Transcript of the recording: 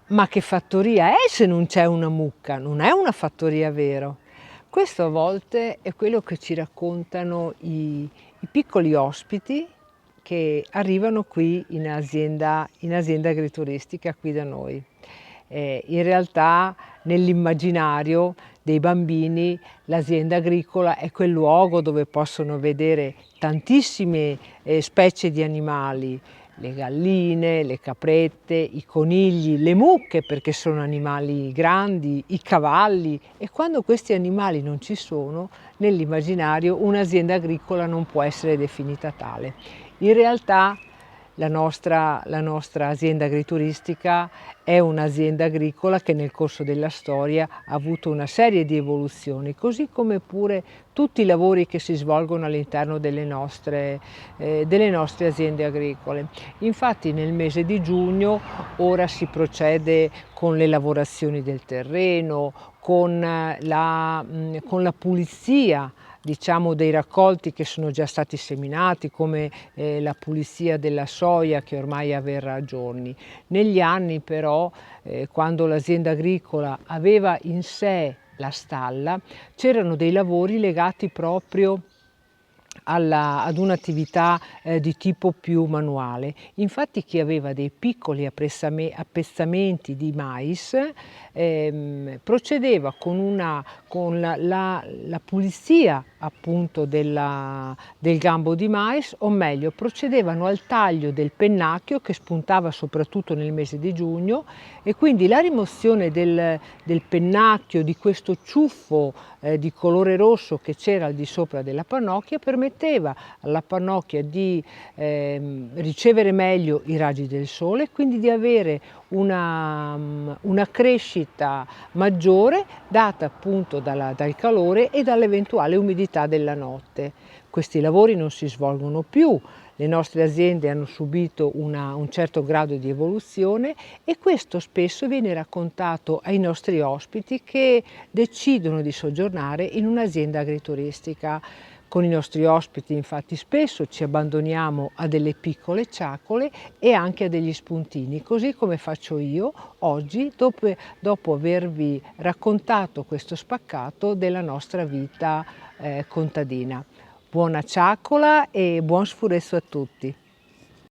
Ma che fattoria è se non c'è una mucca? Non è una fattoria vero. Questo a volte è quello che ci raccontano i piccoli ospiti che arrivano qui in azienda agrituristica qui da noi. In realtà nell'immaginario dei bambini l'azienda agricola è quel luogo dove possono vedere tantissime specie di animali, le galline, le caprette, i conigli, le mucche perché sono animali grandi, i cavalli, e quando questi animali non ci sono, nell'immaginario un'azienda agricola non può essere definita tale. In realtà la nostra azienda agrituristica è un'azienda agricola che nel corso della storia ha avuto una serie di evoluzioni, così come pure tutti i lavori che si svolgono all'interno delle nostre aziende agricole. Infatti nel mese di giugno ora si procede con le lavorazioni del terreno, con la pulizia, diciamo, dei raccolti che sono già stati seminati, come la pulizia della soia che ormai avverrà a giorni. Negli anni però, quando l'azienda agricola aveva in sé la stalla, c'erano dei lavori legati proprio ad un'attività di tipo più manuale. Infatti chi aveva dei piccoli appezzamenti di mais procedeva con la pulizia appunto del gambo di mais, o meglio procedevano al taglio del pennacchio che spuntava soprattutto nel mese di giugno, e quindi la rimozione del pennacchio, di questo ciuffo di colore rosso che c'era al di sopra della pannocchia, permetteva alla pannocchia di ricevere meglio i raggi del sole e quindi di avere una crescita maggiore data appunto dal calore e dall'eventuale umidità della notte. Questi lavori non si svolgono più. Le nostre aziende hanno subito un certo grado di evoluzione, e questo spesso viene raccontato ai nostri ospiti che decidono di soggiornare in un'azienda agrituristica. Con i nostri ospiti infatti spesso ci abbandoniamo a delle piccole ciacole e anche a degli spuntini, così come faccio io oggi dopo avervi raccontato questo spaccato della nostra vita contadina. Buona ciacola e buon sfurezzo a tutti!